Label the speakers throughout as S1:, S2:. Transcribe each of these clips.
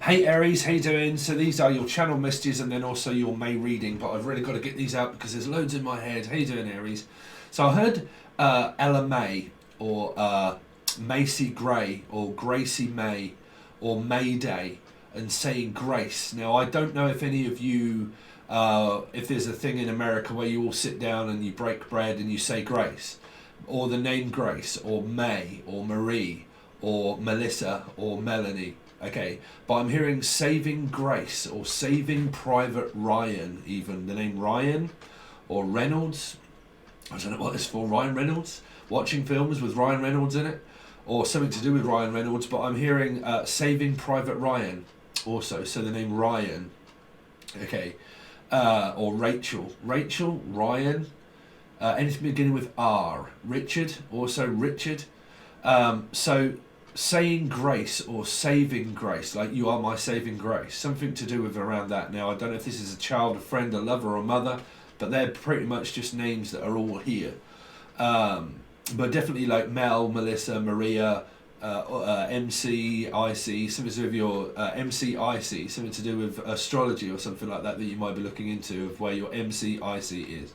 S1: Hey Aries, how you doing? So these are your channel messages and then also your May reading, but I've really got to get these out because there's loads in my head. How you doing, Aries? So I heard Ella May or Macy Gray or Gracie May or Mayday and saying grace. Now I don't know if any of you, if there's a thing in America where you all sit down and you break bread and you say grace, or the name Grace or May or Marie or Melissa or Melanie. Okay, but I'm hearing Saving Grace or Saving Private Ryan, even the name Ryan or Reynolds. I don't know what it's for. Ryan Reynolds, watching films with Ryan Reynolds in it, or something to do with Ryan Reynolds. But I'm hearing Saving Private Ryan also. So the name Ryan, okay, or Rachel, Ryan, anything beginning with R. Richard, also Richard. So saying grace or saving grace, like you are my saving grace, something to do with around that. Now I don't know if this is a child, a friend, a lover, or a mother, but they're pretty much just names that are all here. But definitely like Mel, Melissa, Maria, MCIC, something to do with your MCIC, something to do with astrology or something like that you might be looking into, of where your MCIC is.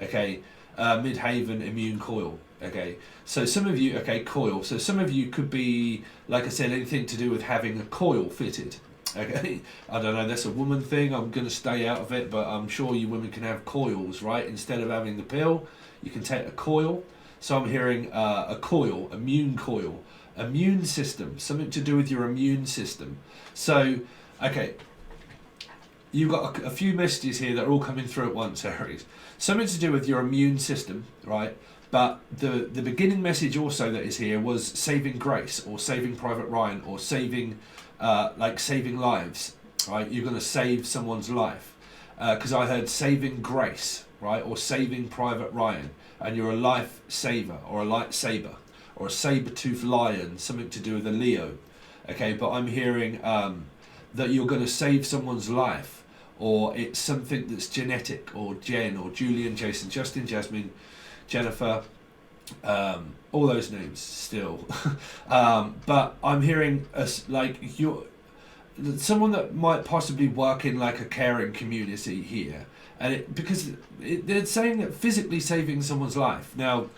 S1: Okay, Midhaven Immune Coil. Okay, so some of you, okay, coil. So some of you could be, like I said, anything to do with having a coil fitted. Okay, I don't know, that's a woman thing. I'm going to stay out of it, but I'm sure you women can have coils, right? Instead of having the pill, you can take a coil. So I'm hearing a coil, immune system, something to do with your immune system. So, okay, you've got a few messages here that are all coming through at once, Aries. Something to do with your immune system, right? But the beginning message also that is here was saving grace or saving Private Ryan or saving, like saving lives, right? You're going to save someone's life. Because I heard saving grace, right? Or saving Private Ryan. And you're a life saver or a lightsaber or a saber-toothed lion, something to do with a Leo. Okay, but I'm hearing that you're going to save someone's life, or it's something that's genetic, or Jen or Julian, Jason, Justin, Jasmine, Jennifer, all those names still. But I'm hearing like you're someone that might possibly work in like a caring community here, and they're saying that physically saving someone's life. Now,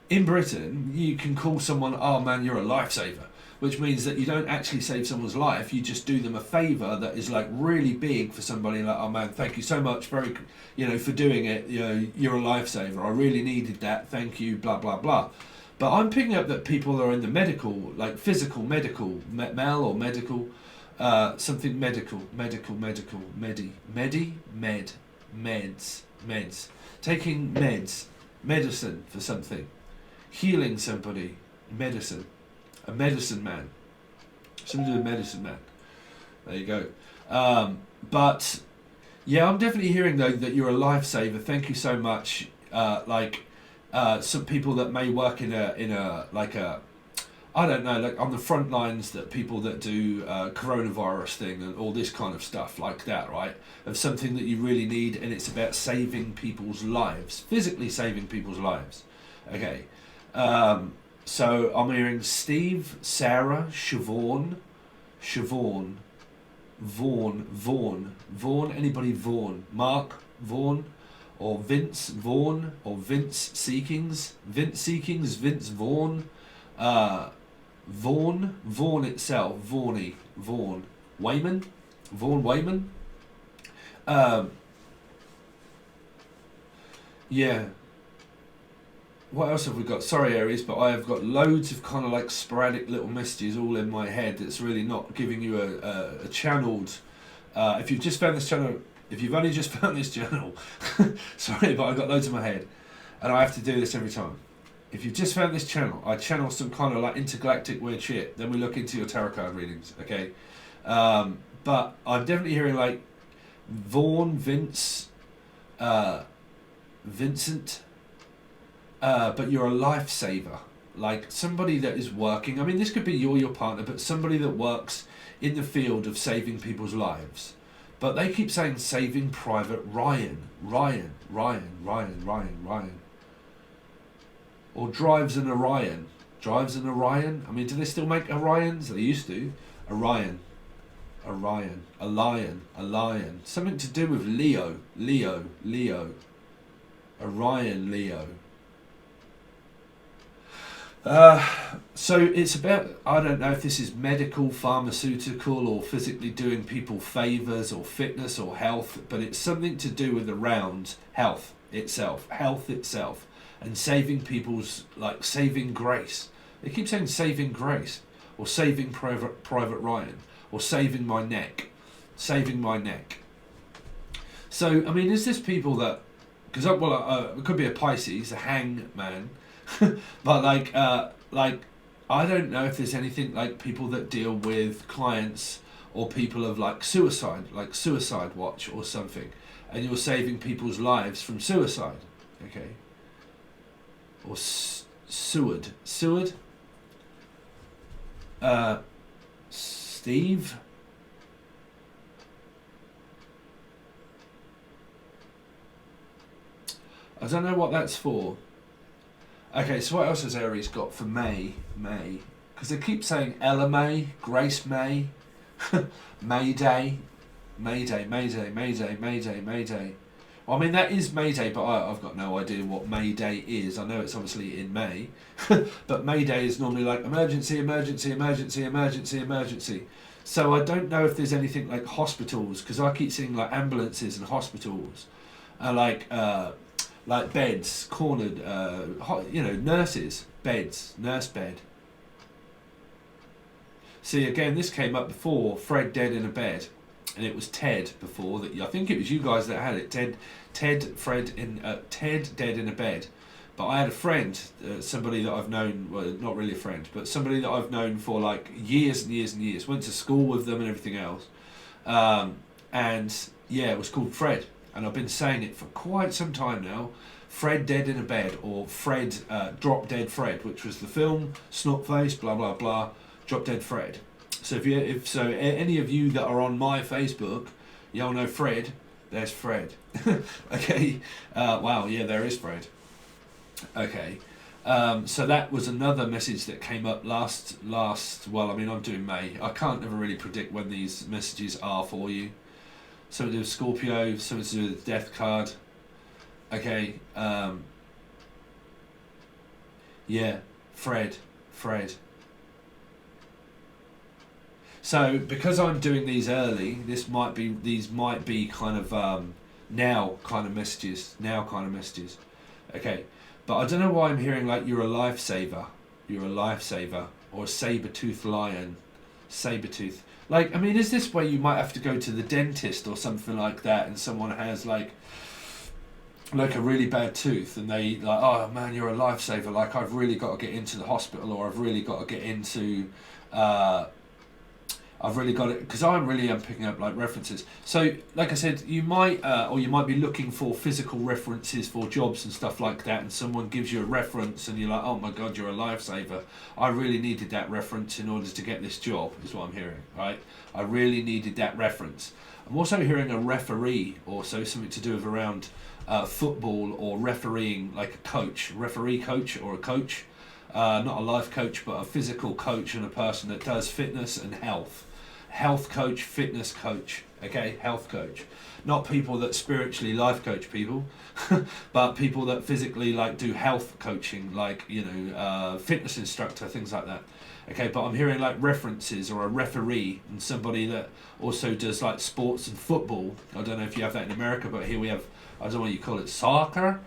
S1: in Britain, you can call someone, "Oh man, you're a lifesaver," which means that you don't actually save someone's life. You just do them a favour that is like really big for somebody. Like, "Oh man, thank you so much, for doing it. You're a lifesaver. I really needed that. Thank you." Blah blah blah. But I'm picking up that people are in the medical, like physical, medical, mel or medical, something medical, meds, taking medicine for something, healing somebody, medicine. A medicine man. Something to do with medicine man. There you go. But yeah, I'm definitely hearing though that you're a lifesaver. Thank you so much. Some people that may work in a I don't know, like on the front lines, that people that do coronavirus thing and all this kind of stuff like that, right? Of something that you really need, and it's about saving people's lives, physically saving people's lives. Okay. So I'm hearing Steve, Sarah, Siobhan, Vaughan, anybody Vaughan, Mark Vaughan, or Vince Vaughan, or Vince Seekings, Vince Vaughan, Vaughan itself, Vaughan Wayman. Yeah. What else have we got? Sorry, Aries, but I have got loads of kind of like sporadic little messages all in my head that's really not giving you a channeled... if you've just found this channel, if you've only just found this channel, sorry, but I've got loads in my head, and I have to do this every time. If you've just found this channel, I channel some kind of like intergalactic weird shit, then we look into your tarot card readings, okay? But I'm definitely hearing like Vaughan, Vince, Vincent... but you're a lifesaver, like somebody that is working. I mean, this could be you or your partner, but somebody that works in the field of saving people's lives. But they keep saying saving Private Ryan. Or drives an Orion. I mean, do they still make Orions? They used to. Orion. Orion, a lion, a lion. Something to do with Leo, Leo, Leo. Orion, Leo. So it's about, I don't know if this is medical, pharmaceutical, or physically doing people favours, or fitness, or health, but it's something to do with around health itself, and saving people's, like saving grace. They keep saying saving grace, or saving Private Ryan, or saving my neck, saving my neck. So, I mean, is this people that, because, it could be a Pisces, a hangman, but like, I don't know if there's anything like people that deal with clients or people of like suicide watch or something, and you're saving people's lives from suicide, okay? Or Seward, Steve. I don't know what that's for. Okay, so what else has Aries got for May? Because they keep saying Ella May, Grace May, Mayday. Well, I mean, that is May Day, but I've got no idea what May Day is. I know it's obviously in May, but May Day is normally like emergency. So I don't know if there's anything like hospitals, because I keep seeing like ambulances and hospitals, like beds, cornered, nurses, beds, nurse bed. See, again, this came up before, Fred dead in a bed, and it was Ted before that. I think it was you guys that had it. Ted dead in a bed. But I had a friend, somebody that I've known, well, not really a friend, but somebody that I've known for like years and years and years. Went to school with them and everything else, and yeah, it was called Fred. And I've been saying it for quite some time now. Fred dead in a bed, or Fred, Drop Dead Fred, which was the film, Snotface, blah blah blah, Drop Dead Fred. So if any of you that are on my Facebook, y'all know Fred. There's Fred. Okay. Wow. Yeah, there is Fred. Okay. So that was another message that came up last. Well, I mean, I'm doing May. I can't ever really predict when these messages are for you. Something to do with Scorpio, something to do with the death card. Okay, yeah, Fred. So because I'm doing these early, these might be kind of now kind of messages. Okay, but I don't know why I'm hearing like you're a lifesaver, or a saber-toothed lion, saber-tooth. Like, I mean, is this where you might have to go to the dentist or something like that, and someone has like a really bad tooth, and they like, oh man, you're a lifesaver. Like, I've really got to get into the hospital, or I've really got to get into, I've really got it, because I really am picking up like references. So, like I said, you might be looking for physical references for jobs and stuff like that, and someone gives you a reference, and you're like, oh my god, you're a lifesaver. I really needed that reference in order to get this job, is what I'm hearing, right? I really needed that reference. I'm also hearing a referee, also something to do with around football, or refereeing, like a coach, referee coach, or a coach, not a life coach, but a physical coach, and a person that does fitness and health coach, fitness coach, okay, health coach. Not people that spiritually life coach people, but people that physically like do health coaching, like, fitness instructor, things like that. Okay, but I'm hearing like references, or a referee, and somebody that also does like sports and football. I don't know if you have that in America, but here we have, I don't know what you call it, soccer?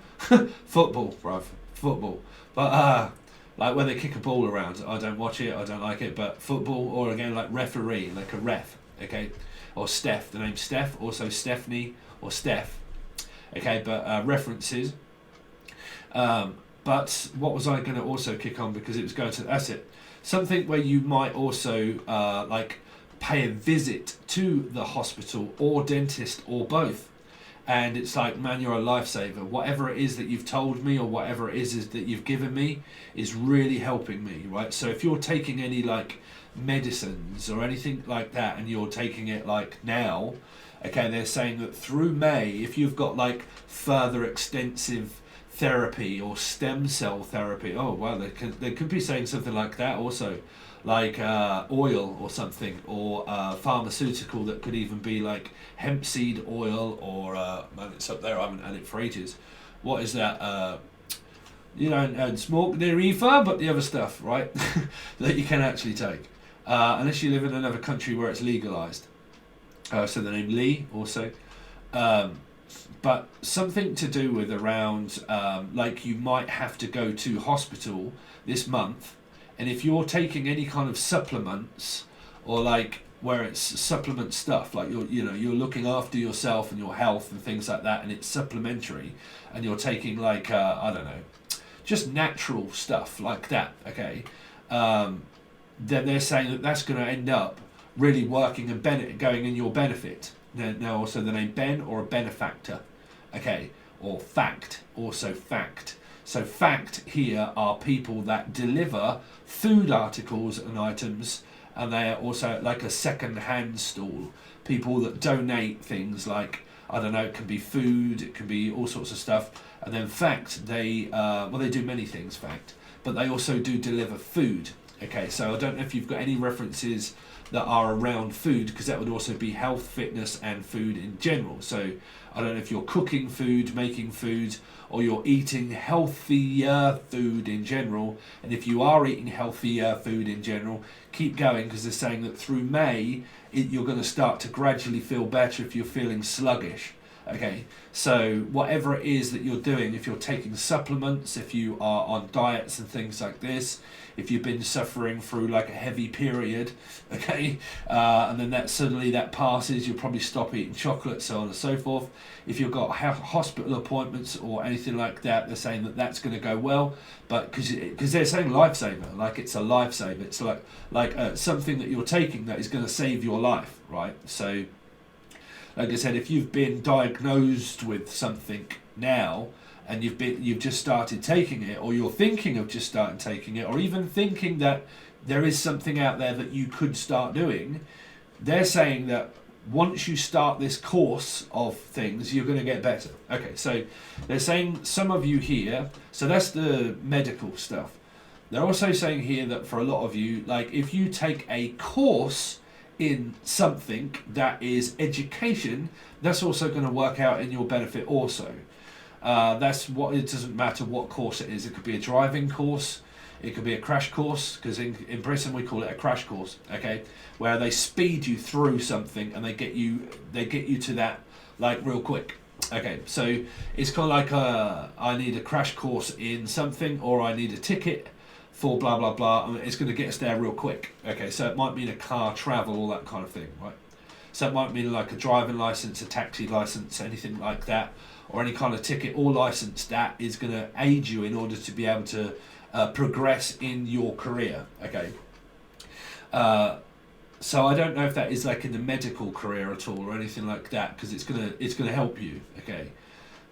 S1: Football, bruv, football. But like when they kick a ball around, I don't watch it, I don't like it, but football, or again like referee, like a ref, okay? Or Steph, the name Steph, also Stephanie, or Steph, okay? But references. But what was I going to also kick on, because it was going to, that's it. Something where you might also like pay a visit to the hospital or dentist or both. And it's like, man, you're a lifesaver. Whatever it is that you've told me, or whatever it is that you've given me, is really helping me, right? So if you're taking any like medicines or anything like that, and you're taking it like now, okay, they're saying that through May, if you've got like further extensive therapy or stem cell therapy, oh wow, they could be saying something like that also. like oil or something, or pharmaceutical that could even be like hemp seed oil, or man, it's up there. I haven't had it for ages. What is that? You don't smoke the reefer, but the other stuff, right? That you can actually take, unless you live in another country where it's legalized. So the name Lee also. But something to do with around, like you might have to go to hospital this month, and if you're taking any kind of supplements, or like where it's supplement stuff, like you're looking after yourself and your health and things like that, and it's supplementary, and you're taking like I don't know, just natural stuff like that, okay, then they're saying that that's going to end up really working and going in your benefit. Now also the name Ben, or a benefactor, okay, or fact, also fact. So fact here are people that deliver food articles and items, and they are also like a second-hand stall. People that donate things like, I don't know, it can be food, it can be all sorts of stuff. And then fact, they do many things, fact, but they also do deliver food. Okay, so I don't know if you've got any references that are around food, because that would also be health, fitness, and food in general. So I don't know if you're cooking food, making food, or you're eating healthier food in general. And if you are eating healthier food in general, keep going, because they're saying that through May, you're going to start to gradually feel better if you're feeling sluggish. Okay, so whatever it is that you're doing, if you're taking supplements, if you are on diets and things like this, if you've been suffering through like a heavy period, okay, and then that suddenly that passes, you'll probably stop eating chocolate, so on and so forth. If you've got hospital appointments or anything like that, they're saying that that's going to go well, but because they're saying lifesaver, like it's a lifesaver, it's like something that you're taking that is going to save your life, right? So like I said, if you've been diagnosed with something now, and you've just started taking it, or you're thinking of just starting taking it, or even thinking that there is something out there that you could start doing, they're saying that once you start this course of things, you're going to get better. Okay, so they're saying some of you here, so that's the medical stuff. They're also saying here that for a lot of you, like if you take a course in something that is education, that's also going to work out in your benefit also. That's what, it doesn't matter what course it is. It could be a driving course, it could be a crash course, because in Britain we call it a crash course, okay, where they speed you through something and they get you to that like real quick. Okay, so it's kind of like I need a crash course in something, or I need a ticket for blah blah blah, and it's going to get us there real quick. Okay, so it might mean a car, travel, all that kind of thing, right? So it might mean like a driving license, a taxi license, anything like that, or any kind of ticket or license that is going to aid you in order to be able to progress in your career. Okay. So I don't know if that is like in the medical career at all or anything like that, because it's gonna help you. Okay.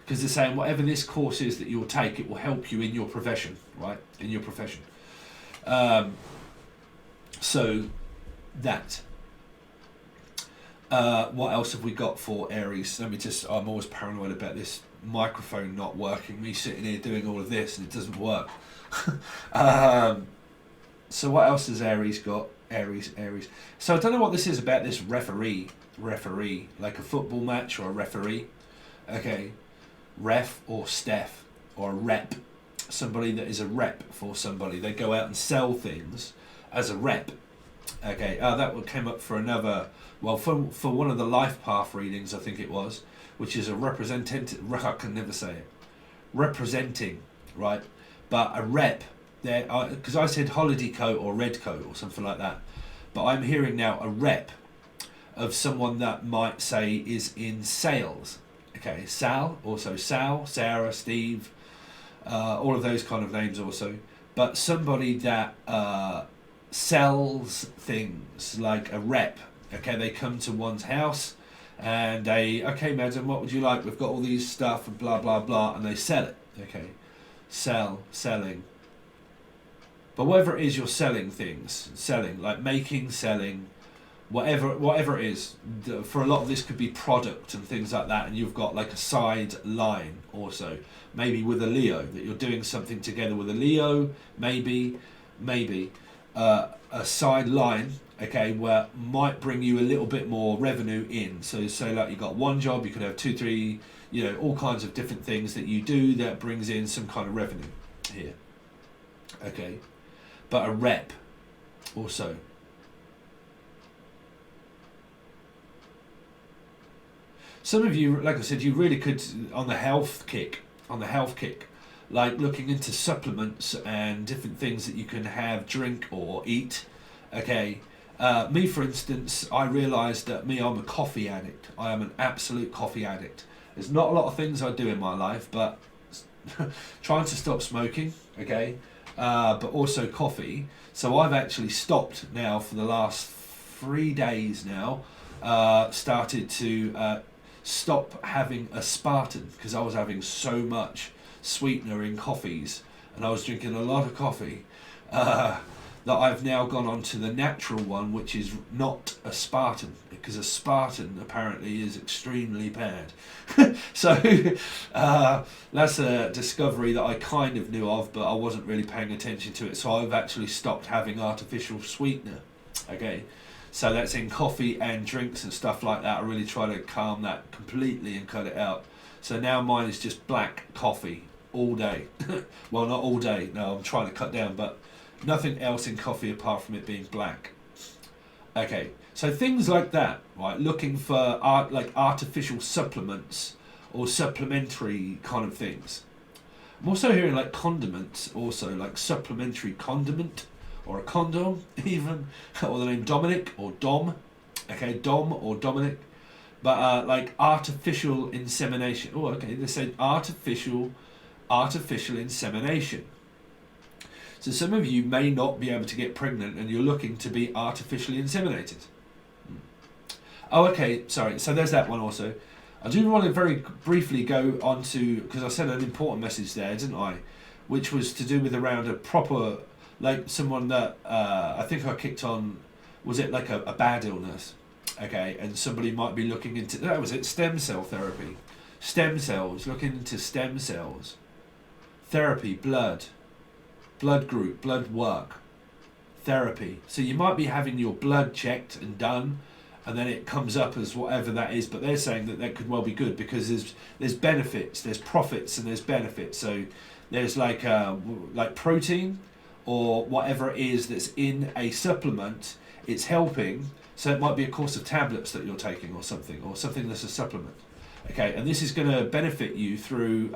S1: Because they're saying whatever this course is that you'll take, it will help you in your profession, right? In your profession. So that. What else have we got for Aries? I'm always paranoid about this microphone not working, me sitting here doing all of this and it doesn't work. So what else has Aries got? Aries. So I don't know what this is about this referee, like a football match or a referee. Okay. Ref or Steph or a rep. Somebody that is a rep for somebody. They go out and sell things as a rep. Okay, that one came up for another, well, for one of the life path readings, I think it was, which is a representative, I can never say it, representing, right? But a rep, there, because I said holiday coat or red coat or something like that, but I'm hearing now a rep of someone that might say is in sales. Okay, Sal, also Sal, Sarah, Steve, all of those kind of names also, but somebody that sells things, like a rep. Okay, they come to one's house and they, okay madam, what would you like? We've got all these stuff and blah blah blah, and they sell it. Okay, selling. But whatever it is you're selling things, like making, selling, whatever it is, for a lot of this could be product and things like that, and you've got like a side line also, maybe with a Leo, that you're doing something together with a Leo, maybe. a side line, okay, where might bring you a little bit more revenue in. So say like you got one job, you could have 2, 3, you know, all kinds of different things that you do that brings in some kind of revenue here. Okay, but a rep also. Some of you, like I said, you really could on the health kick, like looking into supplements and different things that you can have, drink or eat. Okay, me for instance, I realised that I'm a coffee addict. I am an absolute coffee addict. There's not a lot of things I do in my life, but trying to stop smoking, okay, but also coffee. So I've actually stopped now for the last 3 days now. Started to stop having aspartame because I was having so much sweetener in coffees and I was drinking a lot of coffee that I've now gone on to the natural one, which is not aspartame, because aspartame apparently is extremely bad. So that's a discovery that I kind of knew of, but I wasn't really paying attention to it. So I've actually stopped having artificial sweetener. Okay, so that's in coffee and drinks and stuff like that. I really try to calm that completely and cut it out. So now mine is just black coffee all day. Well, not all day. No, I'm trying to cut down, but nothing else in coffee apart from it being black. Okay, so things like that, right? Looking for like artificial supplements or supplementary kind of things. I'm also hearing like condiments, also like supplementary condiment or a condom even, or the name Dominic or Dom. Okay, Dom or Dominic. But like artificial insemination. Oh, okay, they said artificial insemination. So some of you may not be able to get pregnant and you're looking to be artificially inseminated. Oh, okay, sorry. So there's that one also. I do want to very briefly go on to, because I sent an important message there, didn't I? Which was to do with around a proper, like someone that I think I kicked on, was it like a bad illness? Okay, and somebody might be looking into, that was it, stem cell therapy. Stem cells, looking into stem cells. Therapy, blood group, blood work, therapy. So you might be having your blood checked and done, and then it comes up as whatever that is, but they're saying that that could well be good because there's benefits, there's profits and there's benefits. So there's like protein or whatever it is that's in a supplement, it's helping. So it might be a course of tablets that you're taking or something that's a supplement. Okay, and this is going to benefit you through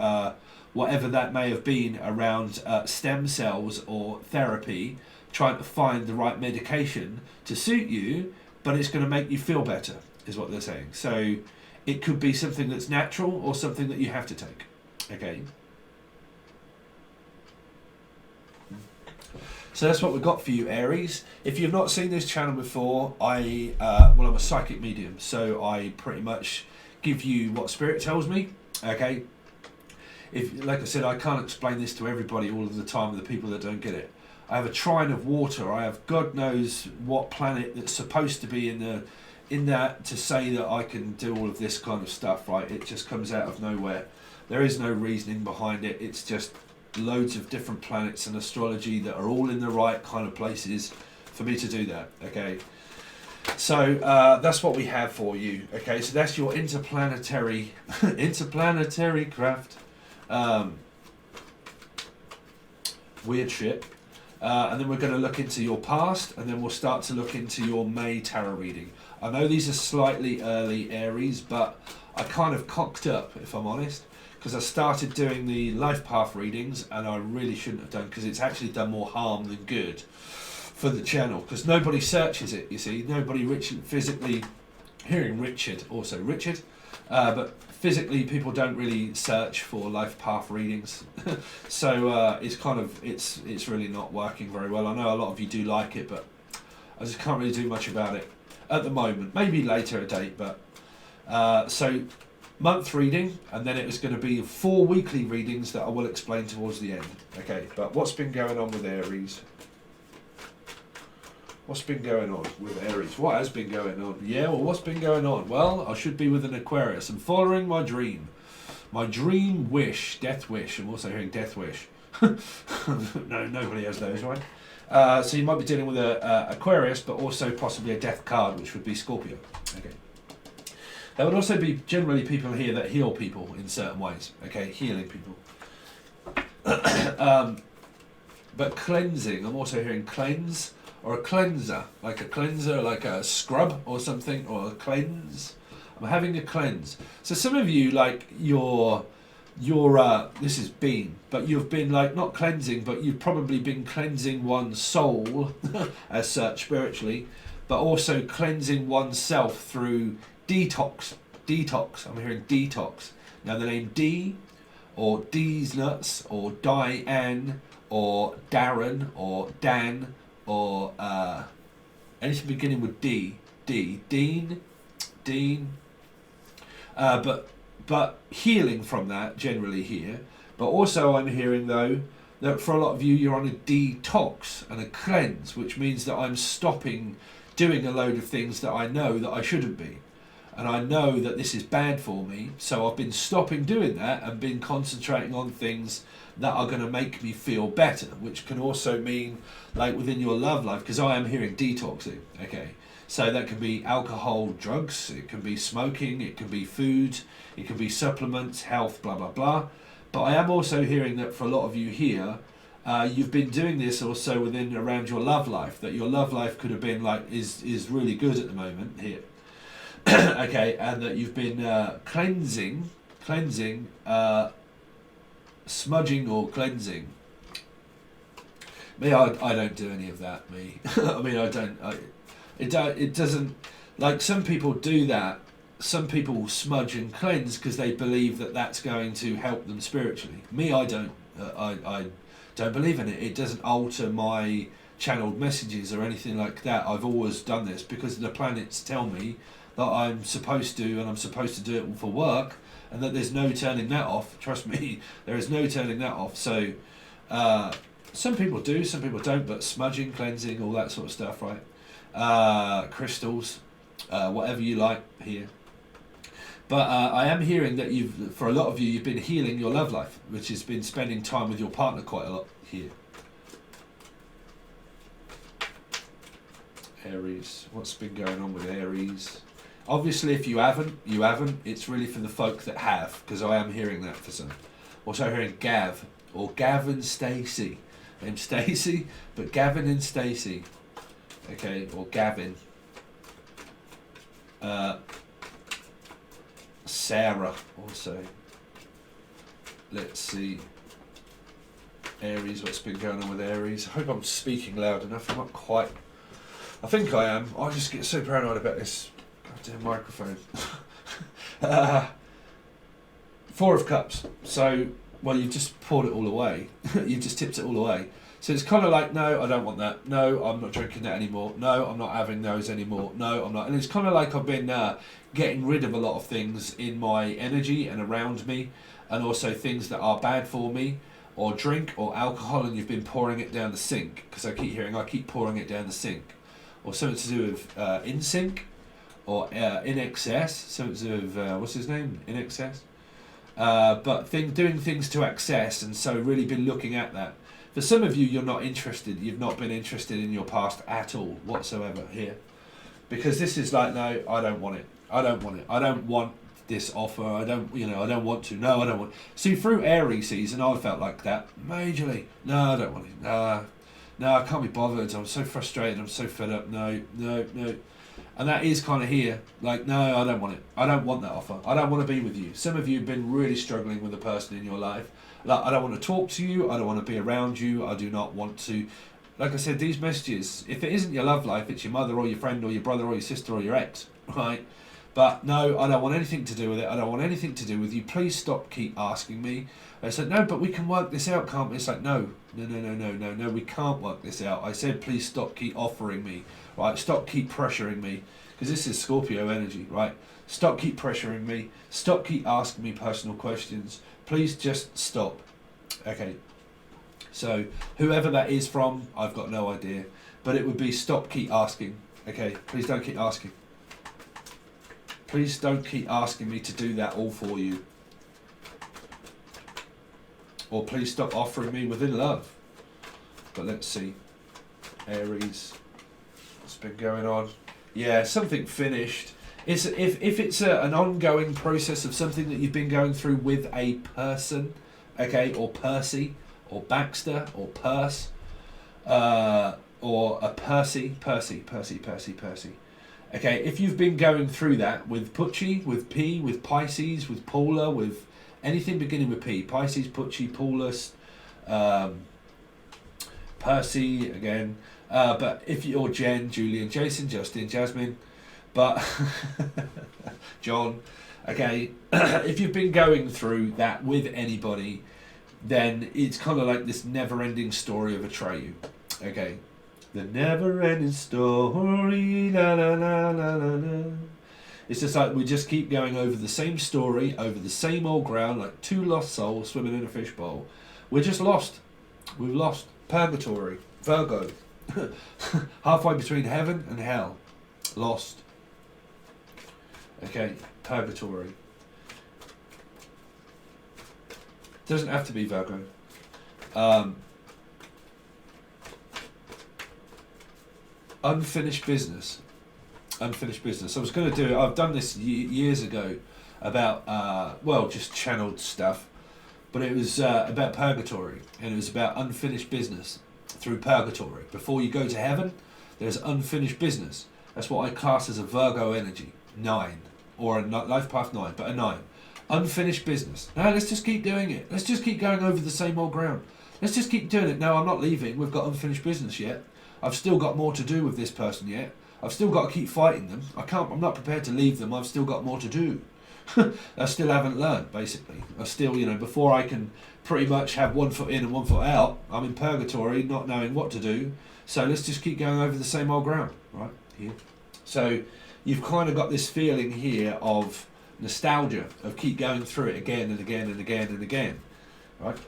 S1: whatever that may have been around stem cells or therapy, trying to find the right medication to suit you, but it's going to make you feel better, is what they're saying. So it could be something that's natural or something that you have to take. Okay. So that's what we've got for you, Aries. If you've not seen this channel before, I'm a psychic medium, so I pretty much give you what spirit tells me. Okay. If, like I said, I can't explain this to everybody all of the time, the people that don't get it. I have a trine of water. I have God knows what planet that's supposed to be in that to say that I can do all of this kind of stuff, right? It just comes out of nowhere. There is no reasoning behind it. It's just loads of different planets and astrology that are all in the right kind of places for me to do that, okay? So that's what we have for you, okay? So that's your interplanetary craft. Weird shit. And then we're going to look into your past, and then we'll start to look into your May tarot reading. I know these are slightly early, Aries, but I kind of cocked up, if I'm honest, because I started doing the life path readings, and I really shouldn't have done, because it's actually done more harm than good for the channel, because nobody searches it, you see. Nobody physically, hearing Richard, but physically people don't really search for life path readings. So it's kind of, it's really not working very well. I know a lot of you do like it, but I just can't really do much about it at the moment. Maybe later a date, but so month reading, and then it was going to be 4 weekly readings that I will explain towards the end. Okay, but what's been going on with Aries? What's been going on with Aries? What has been going on? Yeah, well, what's been going on? Well, I should be with an Aquarius. I'm following my dream. My dream wish, death wish. I'm also hearing death wish. No, nobody has those, right? So you might be dealing with a Aquarius, but also possibly a death card, which would be Scorpio. Okay. There would also be generally people here that heal people in certain ways. Okay, healing people. But cleansing, I'm also hearing cleanse or a cleanser, like a scrub or something, or a cleanse. I'm having a cleanse. So some of you, like this is been, but you've been like not cleansing, but you've probably been cleansing one's soul as such spiritually, but also cleansing oneself through detox. I'm hearing detox. Now the name D, or D's nuts, or Diane, or Darren, or Dan, or anything beginning with Dean. But healing from that generally here. But also I'm hearing though that for a lot of you you're on a detox and a cleanse, which means that I'm stopping doing a load of things that I know that I shouldn't be. And I know that this is bad for me, so I've been stopping doing that and been concentrating on things that are going to make me feel better, which can also mean like within your love life, because I am hearing detoxing, okay? So that can be alcohol, drugs, it can be smoking, it can be food, it can be supplements, health, blah, blah, blah. But I am also hearing that for a lot of you here, you've been doing this also within around your love life, that your love life could have been like, is really good at the moment here. Okay, and that you've been cleansing, smudging or cleansing. Me, I don't do any of that, me. I mean, it doesn't, like some people do that. Some people smudge and cleanse because they believe that that's going to help them spiritually. Me, I don't. I don't believe in it. It doesn't alter my channeled messages or anything like that. I've always done this because the planets tell me that I'm supposed to, and I'm supposed to do it for work, and that there's no turning that off. Trust me, there is no turning that off. So some people do, some people don't, but smudging, cleansing, all that sort of stuff, right? Crystals, whatever you like here. But I am hearing that for a lot of you, you've been healing your love life, which has been spending time with your partner quite a lot here. Aries, what's been going on with Aries? Obviously, if you haven't, you haven't. It's really for the folk that have, because I am hearing that for some. Also hearing Gav, or Gavin Stacey. Name's Stacey, but Gavin and Stacey. Okay, or Gavin. Sarah, also. Let's see. Aries, what's been going on with Aries? I hope I'm speaking loud enough. I'm not quite... I think I am. I just get so paranoid about this goddamn microphone. Four of Cups. So, well, you've just poured it all away. You've just tipped it all away. So it's kind of like, no, I don't want that. No, I'm not drinking that anymore. No, I'm not having those anymore. No, I'm not. And it's kind of like I've been getting rid of a lot of things in my energy and around me, and also things that are bad for me, or drink or alcohol, and you've been pouring it down the sink, because I keep pouring it down the sink. Or something to do with in sync, or in excess, something to do with, what's his name? In excess. But doing things to access, and so really been looking at that. For some of you, you're not interested. You've not been interested in your past at all, whatsoever here. Because this is like, no, I don't want it. I don't want it. I don't want this offer. I don't want to. No, I don't want. See, through Aries season, I felt like that majorly. No, I don't want it. No, I can't be bothered. I'm so frustrated. I'm so fed up. No. And that is kind of here. Like, no, I don't want it. I don't want that offer. I don't want to be with you. Some of you have been really struggling with a person in your life. Like, I don't want to talk to you. I don't want to be around you. I do not want to. Like I said, these messages, if it isn't your love life, it's your mother or your friend or your brother or your sister or your ex, right? But no, I don't want anything to do with it. I don't want anything to do with you. Please stop, keep asking me. I said, no, but we can work this out, can't we? It's like, no, we can't work this out. I said, please stop, keep offering me, right? Stop, keep pressuring me, because this is Scorpio energy, right? Stop, keep pressuring me. Stop, keep asking me personal questions. Please just stop. Okay. So whoever that is from, I've got no idea. But it would be stop, keep asking. Okay, please don't keep asking. Please don't keep asking me to do that all for you. Or please stop offering me within love. But let's see. Aries. What's been going on? Yeah, something finished. It's if it's an ongoing process of something that you've been going through with a person, okay, or Percy, or Baxter, or Perse, or a Percy. Okay, if you've been going through that with Pucci, with P, with Pisces, with Paula, with anything beginning with P, Pisces, Pucci, Paulus, Percy again, but if you're Jen, Julian, Jason, Justin, Jasmine, but John, okay, if you've been going through that with anybody, then it's kind of like this never-ending story of Atreyu, okay. The never-ending story, la la la la la la. It's just like we just keep going over the same story, over the same old ground, like two lost souls swimming in a fishbowl. We're just lost. We've lost. Purgatory. Virgo. Halfway between heaven and hell. Lost. Okay, purgatory. Doesn't have to be Virgo. Unfinished business. Unfinished business. I was going to do it. I've done this years ago about, well, just channeled stuff. But it was about purgatory. And it was about unfinished business through purgatory. Before you go to heaven, there's unfinished business. That's what I class as a Virgo energy. 9. Or a life path 9, but a 9. Unfinished business. No, let's just keep doing it. Let's just keep going over the same old ground. Let's just keep doing it. No, I'm not leaving. We've got unfinished business yet. I've still got more to do with this person yet. I've still got to keep fighting them. I'm not prepared to leave them. I've still got more to do. I still haven't learned, basically. I still, before I can pretty much have one foot in and one foot out, I'm in purgatory, not knowing what to do. So let's just keep going over the same old ground, right? Here. So you've kind of got this feeling here of nostalgia, of keep going through it again and again and again and again, right?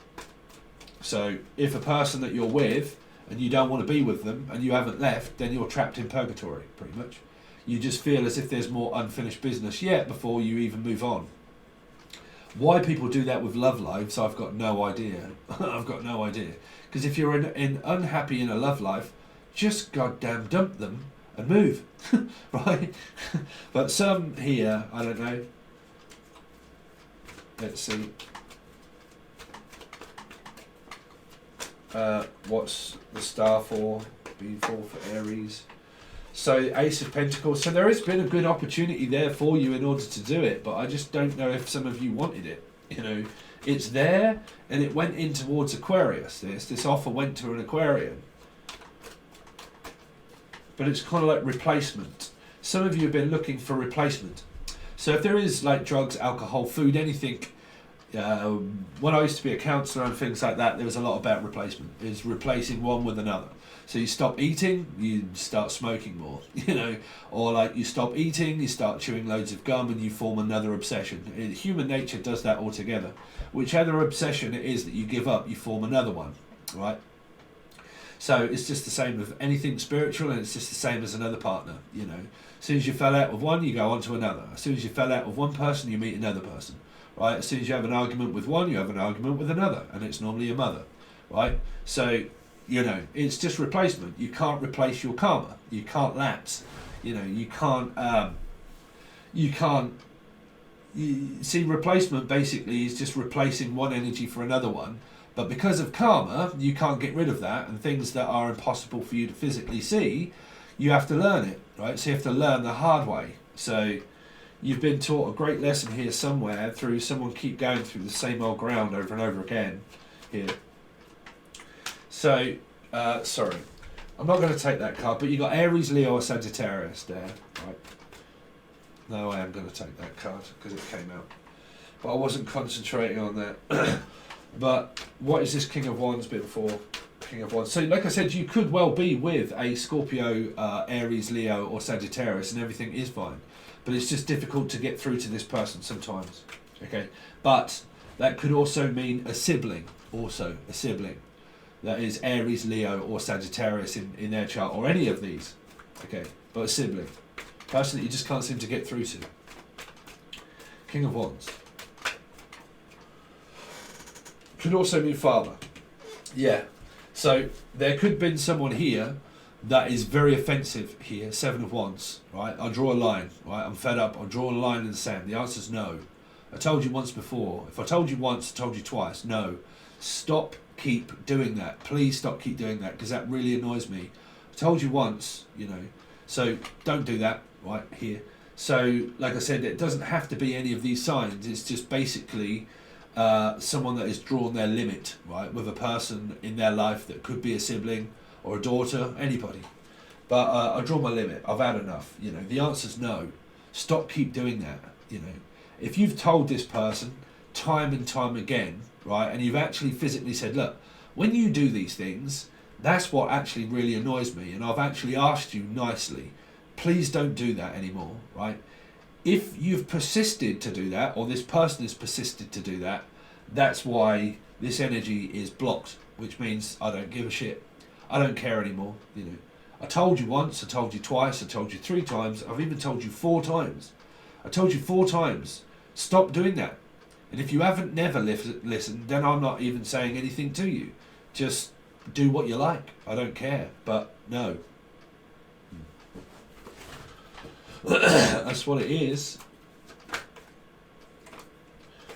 S1: So if a person that you're with and you don't want to be with them and you haven't left, then you're trapped in purgatory, pretty much. You just feel as if there's more unfinished business yet before you even move on. Why people do that with love lives, I've got no idea. I've got no idea. Because if you're in unhappy in a love life, just goddamn dump them and move, right? But some here, I don't know. Let's see. What's the star for? B4 for Aries. So Ace of Pentacles. So there has been a good opportunity there for you in order to do it, but I just don't know if some of you wanted it. It's there, and it went in towards Aquarius. This offer went to an Aquarian, but it's kind of like replacement. Some of you have been looking for replacement. So if there is like drugs, alcohol, food, anything. When I used to be a counsellor and things like that, there was a lot about replacement. It's replacing one with another. So you stop eating, you start smoking more, or like you stop eating, you start chewing loads of gum and you form another obsession. Human nature does that altogether. Whichever obsession it is that you give up, you form another one, right? So it's just the same with anything spiritual, and it's just the same as another partner, As soon as you fell out with one, you go on to another. As soon as you fell out with one person, you meet another person, right? As soon as you have an argument with one, you have an argument with another, and it's normally your mother, right? So, it's just replacement. You can't replace your karma. You can't lapse. You can't. See, replacement basically is just replacing one energy for another one. But because of karma, you can't get rid of that, and things that are impossible for you to physically see, you have to learn it, right? So you have to learn the hard way. So you've been taught a great lesson here somewhere through someone keep going through the same old ground over and over again here. So, sorry, I'm not going to take that card, but you got Aries, Leo, or Sagittarius there, right? No, I am going to take that card because it came out, but I wasn't concentrating on that. But what is this King of Wands bit for? King of Wands. So, like I said, you could well be with a Scorpio, Aries, Leo, or Sagittarius, and everything is fine. But it's just difficult to get through to this person sometimes. Okay, but that could also mean a sibling. Also, a sibling. That is Aries, Leo, or Sagittarius in their chart, or any of these. Okay, but a sibling. Person that you just can't seem to get through to. King of Wands. Could also mean father. Yeah. So there could have been someone here that is very offensive here. 7 of Wands, right? I'll draw a line, right? I'm fed up. I'll draw a line in the sand. The answer is no. I told you once before. If I told you once, I told you twice. No. Stop, keep doing that. Please stop, keep doing that, because that really annoys me. I told you once, you know. So don't do that, right, here. So, like I said, it doesn't have to be any of these signs. It's just basically someone that has drawn their limit, right, with a person in their life that could be a sibling or a daughter, anybody. But I draw my limit. I've had enough. You know, the answer's no. Stop, keep doing that. You know, if you've told this person time and time again, right, and you've actually physically said, look, when you do these things, that's what actually really annoys me, and I've actually asked you nicely, please don't do that anymore, right? If you've persisted to do that, or this person has persisted to do that, that's why this energy is blocked, which means I don't give a shit. I don't care anymore, you know. I told you once, I told you twice, I told you 3 times, I've even told you 4 times. I told you 4 times. Stop doing that. And if you haven't never listened, then I'm not even saying anything to you. Just do what you like. I don't care. But no. That's what it is.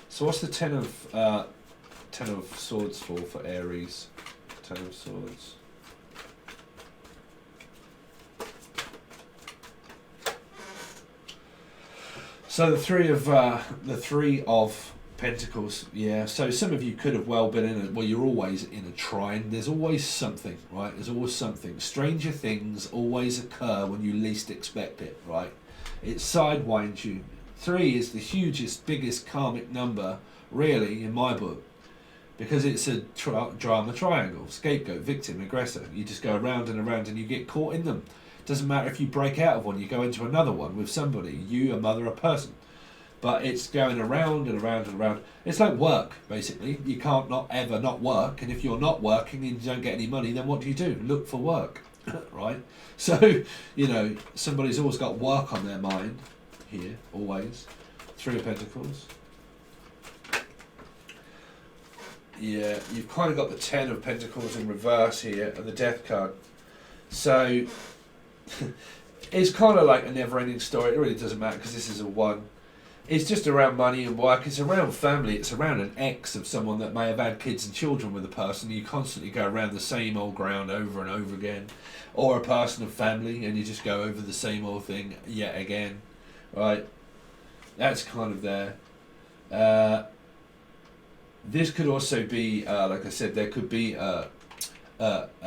S1: So what's the Ten of Swords for Aries? 10 of Swords. So the three of Pentacles, yeah. So some of you could have well been in well, you're always in a trine. There's always something, right? There's always something. Stranger things always occur when you least expect it, right? It sidewinds you. 3 is the hugest, biggest karmic number, really, in my book, because it's a drama triangle: scapegoat, victim, aggressor. You just go around and around, and you get caught in them. Doesn't matter if you break out of one, you go into another one with somebody, you, a mother, a person. But it's going around and around and around. It's like work, basically. You can't not ever not work, and if you're not working and you don't get any money, then what do? Look for work, right? So, you know, somebody's always got work on their mind here, always. 3 of Pentacles. Yeah, you've kind of got the 10 of Pentacles in reverse here, and the Death card. So it's kind of like a never-ending story. It really doesn't matter because this is a 1. It's just around money and work. It's around family. It's around an ex of someone that may have had kids and children with a person. You constantly go around the same old ground over and over again. Or a person of family, and you just go over the same old thing yet again. Right? That's kind of there. This could also be, like I said, there could be a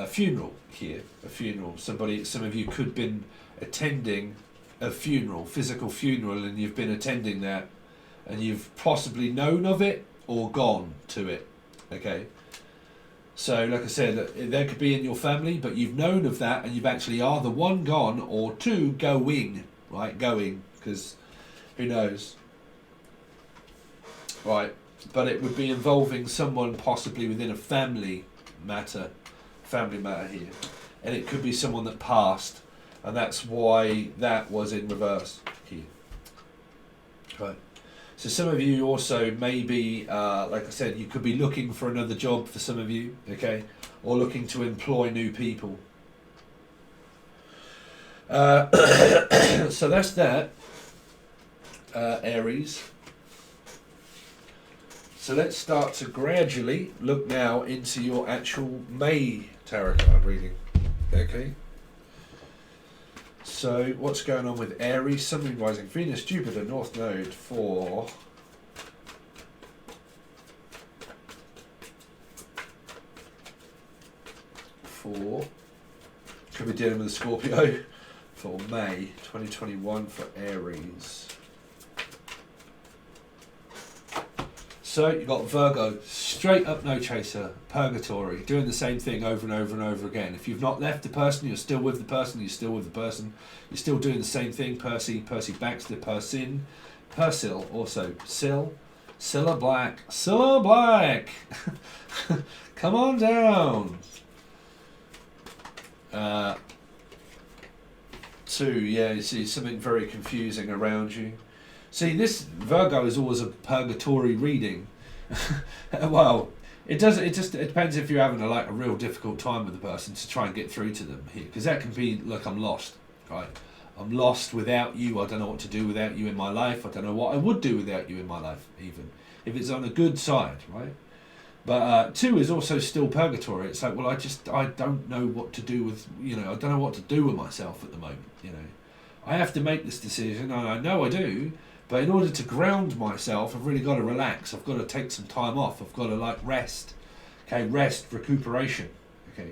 S1: funeral here. A funeral. Some of you could have been attending a funeral, physical funeral, and you've been attending that, and you've possibly known of it or gone to it. Okay, so like I said, there could be in your family, but you've known of that, and you've actually either 1 gone or 2 going, right? Going, because who knows, right? But it would be involving someone possibly within a family matter here, and it could be someone that passed. And that's why that was in reverse here. Right. So some of you also maybe, like I said, you could be looking for another job for some of you, okay? Or looking to employ new people. So that's that, Aries. So let's start to gradually look now into your actual May tarot card reading, okay? So, what's going on with Aries, Sun, Moon, Rising, Venus, Jupiter, North Node for could be dealing with a Scorpio for May 2021 for Aries. So you've got Virgo, straight up no chaser, purgatory, doing the same thing over and over and over again. If you've not left the person, you're still with the person, you're still with the person, you're still doing the same thing. Percy Baxter, Persil, also Cilla Black, come on down. 2, yeah, you see something very confusing around you. See, this Virgo is always a purgatory reading. Well, It does. It depends if you're having a real difficult time with the person to try and get through to them here, because that can be like, I'm lost, right? I'm lost without you. I don't know what to do without you in my life. I don't know what I would do without you in my life, even if it's on a good side, right? But 2 is also still purgatory. It's like, well, I don't know what to do with, I don't know what to do with myself at the moment. I have to make this decision, and I know I do. But in order to ground myself, I've really got to relax. I've got to take some time off. I've got to rest. Okay, rest, recuperation. Okay.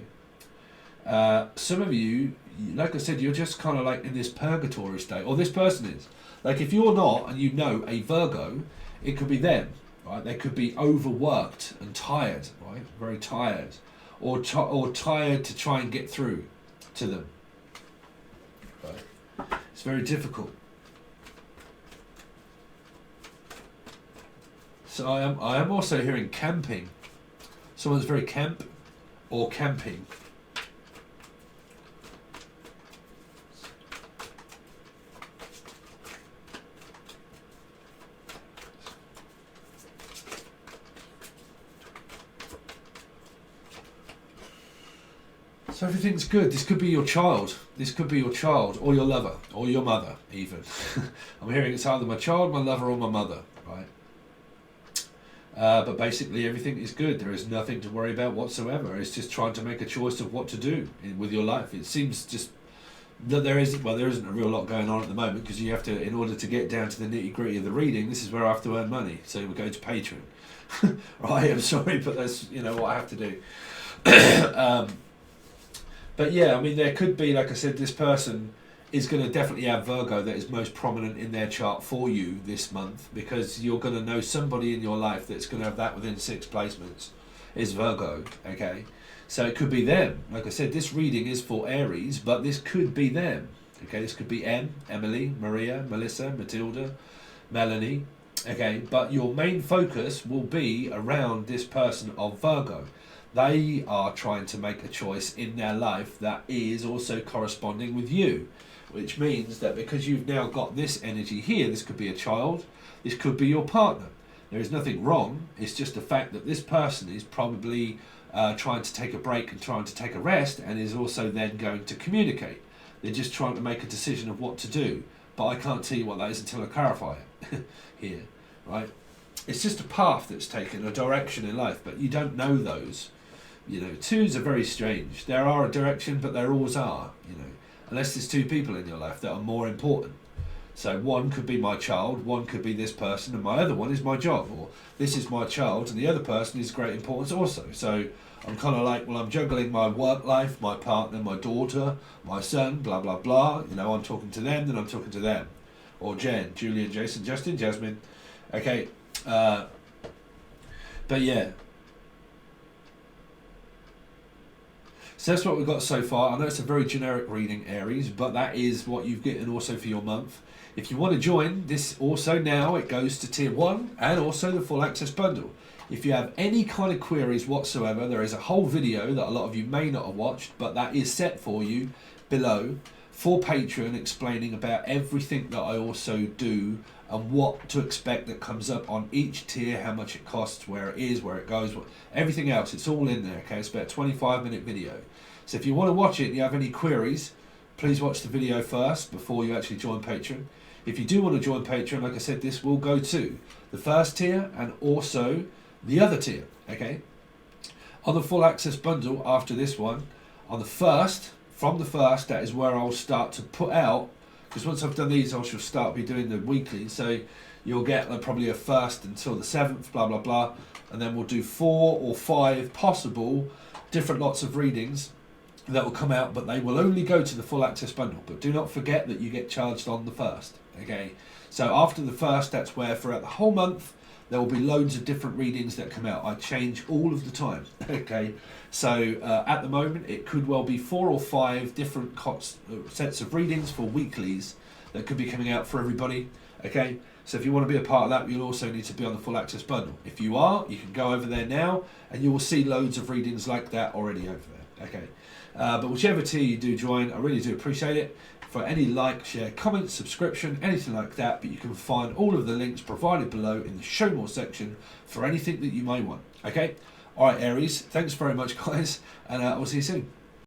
S1: Some of you, like I said, you're just kind of in this purgatory state, or this person is. Like, if you're not, and a Virgo, it could be them, right? They could be overworked and tired, right? Very tired, or tired to try and get through to them. Right? It's very difficult. So I am also hearing camping. Someone's very camp or camping. So everything's good. This could be your child. This could be your child or your lover or your mother even. I'm hearing it's either my child, my lover or my mother, right? But basically everything is good. There is nothing to worry about whatsoever. It's just trying to make a choice of what to do with your life. It seems just that there isn't a real lot going on at the moment, because you have to, in order to get down to the nitty gritty of the reading, this is where I have to earn money. So we go to Patron. Right, I'm sorry, but that's what I have to do. But yeah, I mean, there could be, like I said, this person is going to definitely have Virgo that is most prominent in their chart for you this month, because you're going to know somebody in your life that's going to have that within 6 placements is Virgo, okay? So it could be them. Like I said, this reading is for Aries, but this could be them, okay? This could be Emily, Maria, Melissa, Matilda, Melanie, okay? But your main focus will be around this person of Virgo. They are trying to make a choice in their life that is also corresponding with you, which means that because you've now got this energy here, this could be a child, this could be your partner. There is nothing wrong. It's just the fact that this person is probably trying to take a break and trying to take a rest, and is also then going to communicate. They're just trying to make a decision of what to do, but I can't tell you what that is until I clarify it here, right? It's just a path that's taken, a direction in life, but you don't know those. 2s are very strange. There are a direction, but there always are, unless there's 2 people in your life that are more important. So one could be my child, one could be this person, and my other one is my job, or this is my child, and the other person is great importance also. So I'm kind of like, well, I'm juggling my work life, my partner, my daughter, my son, blah, blah, blah. I'm talking to them, then I'm talking to them. Or Jen, Julian, Jason, Justin, Jasmine. Okay. But yeah. So that's what we've got so far. I know it's a very generic reading, Aries, but that is what you've gotten also for your month. If you want to join this also now, it goes to tier 1 and also the full access bundle. If you have any kind of queries whatsoever, there is a whole video that a lot of you may not have watched, but that is set for you below for Patreon, explaining about everything that I also do and what to expect that comes up on each tier, how much it costs, where it is, where it goes, everything else. It's all in there, okay? It's about a 25-minute video. So if you want to watch it and you have any queries, please watch the video first before you actually join Patreon. If you do want to join Patreon, like I said, this will go to the first tier and also the other tier, okay? On the full access bundle after this one, on the first, from the first, that is where I'll start to put out, because once I've done these, I shall start be doing the weekly. So you'll get probably a 1st until the 7th, blah, blah, blah. And then we'll do 4 or 5 possible different lots of readings that will come out, but they will only go to the full access bundle. But do not forget that you get charged on the 1st, okay? So after the 1st, that's where throughout the whole month, there will be loads of different readings that come out. I change all of the time, okay? So at the moment, it could well be 4 or 5 different sets of readings for weeklies that could be coming out for everybody, okay? So if you want to be a part of that, you'll also need to be on the full access bundle. If you are, you can go over there now, and you will see loads of readings like that already over there, okay? But whichever tier you do join, I really do appreciate it. For any like, share, comment, subscription, anything like that, but you can find all of the links provided below in the show more section for anything that you may want, okay? All right, Aries, thanks very much, guys, and we'll see you soon.